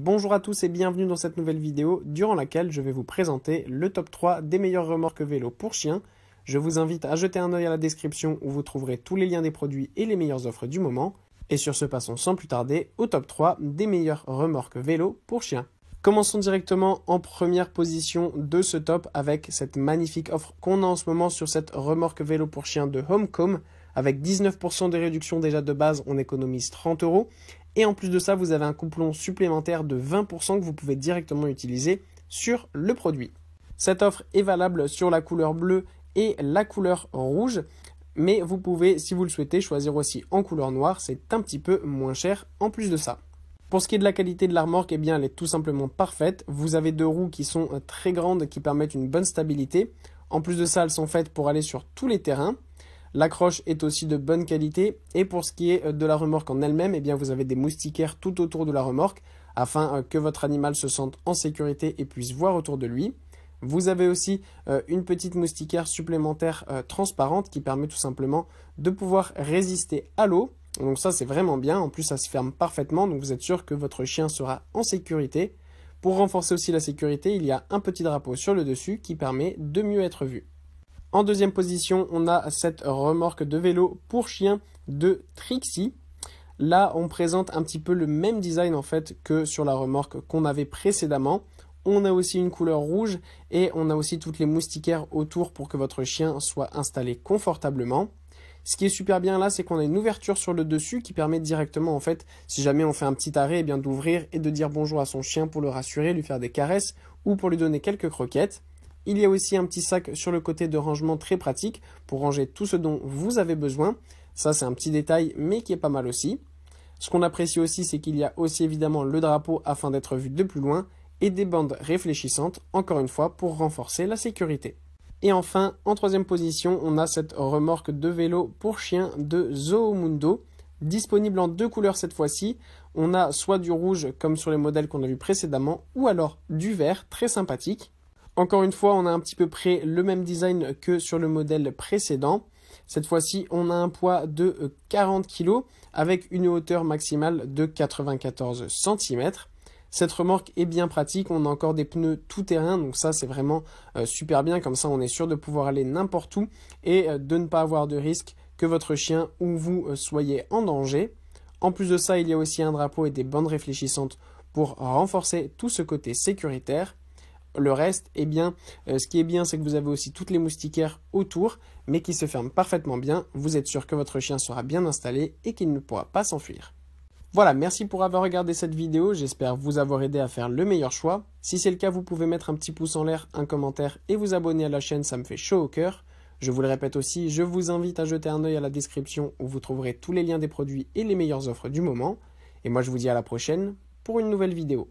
Bonjour à tous et bienvenue dans cette nouvelle vidéo durant laquelle je vais vous présenter le top 3 des meilleures remorques vélo pour chiens. Je vous invite à jeter un œil à la description où vous trouverez tous les liens des produits et les meilleures offres du moment. Et sur ce, passons sans plus tarder au top 3 des meilleures remorques vélo pour chiens. Commençons directement en première position de ce top avec cette magnifique offre qu'on a en ce moment sur cette remorque vélo pour chiens de Homecom. Avec 19% de réduction déjà de base, on économise 30 €. Et en plus de ça, vous avez un coupon supplémentaire de 20% que vous pouvez directement utiliser sur le produit. Cette offre est valable sur la couleur bleue et la couleur rouge. Mais vous pouvez, si vous le souhaitez, choisir aussi en couleur noire. C'est un petit peu moins cher en plus de ça. Pour ce qui est de la qualité de la remorque, eh bien, elle est tout simplement parfaite. Vous avez deux roues qui sont très grandes, qui permettent une bonne stabilité. En plus de ça, elles sont faites pour aller sur tous les terrains. L'accroche est aussi de bonne qualité. Et pour ce qui est de la remorque en elle-même, eh bien, vous avez des moustiquaires tout autour de la remorque afin que votre animal se sente en sécurité et puisse voir autour de lui. Vous avez aussi une petite moustiquaire supplémentaire transparente qui permet tout simplement de pouvoir résister à l'eau. Donc ça, c'est vraiment bien. En plus, ça se ferme parfaitement. Donc vous êtes sûr que votre chien sera en sécurité. Pour renforcer aussi la sécurité, il y a un petit drapeau sur le dessus qui permet de mieux être vu. En deuxième position, on a cette remorque de vélo pour chiens de Trixie. Là, on présente un petit peu le même design en fait que sur la remorque qu'on avait précédemment. On a aussi une couleur rouge et on a aussi toutes les moustiquaires autour pour que votre chien soit installé confortablement. Ce qui est super bien là, c'est qu'on a une ouverture sur le dessus qui permet directement en fait, si jamais on fait un petit arrêt, eh bien d'ouvrir et de dire bonjour à son chien pour le rassurer, lui faire des caresses ou pour lui donner quelques croquettes. Il y a aussi un petit sac sur le côté de rangement très pratique pour ranger tout ce dont vous avez besoin. Ça, c'est un petit détail, mais qui est pas mal aussi. Ce qu'on apprécie aussi, c'est qu'il y a aussi évidemment le drapeau afin d'être vu de plus loin et des bandes réfléchissantes, encore une fois, pour renforcer la sécurité. Et enfin, en troisième position, on a cette remorque de vélo pour chiens de Zoomundo, disponible en deux couleurs cette fois-ci. On a soit du rouge comme sur les modèles qu'on a vus précédemment, ou alors du vert, très sympathique. Encore une fois, on a un petit peu près le même design que sur le modèle précédent. Cette fois-ci, on a un poids de 40 kg avec une hauteur maximale de 94 cm. Cette remorque est bien pratique, on a encore des pneus tout-terrain, donc ça c'est vraiment super bien, comme ça on est sûr de pouvoir aller n'importe où et de ne pas avoir de risque que votre chien ou vous soyez en danger. En plus de ça, il y a aussi un drapeau et des bandes réfléchissantes pour renforcer tout ce côté sécuritaire. Le reste, eh bien, ce qui est bien, c'est que vous avez aussi toutes les moustiquaires autour, mais qui se ferment parfaitement bien. Vous êtes sûr que votre chien sera bien installé et qu'il ne pourra pas s'enfuir. Voilà, merci pour avoir regardé cette vidéo, j'espère vous avoir aidé à faire le meilleur choix. Si c'est le cas, vous pouvez mettre un petit pouce en l'air, un commentaire et vous abonner à la chaîne, ça me fait chaud au cœur. Je vous le répète aussi, je vous invite à jeter un œil à la description où vous trouverez tous les liens des produits et les meilleures offres du moment. Et moi je vous dis à la prochaine pour une nouvelle vidéo.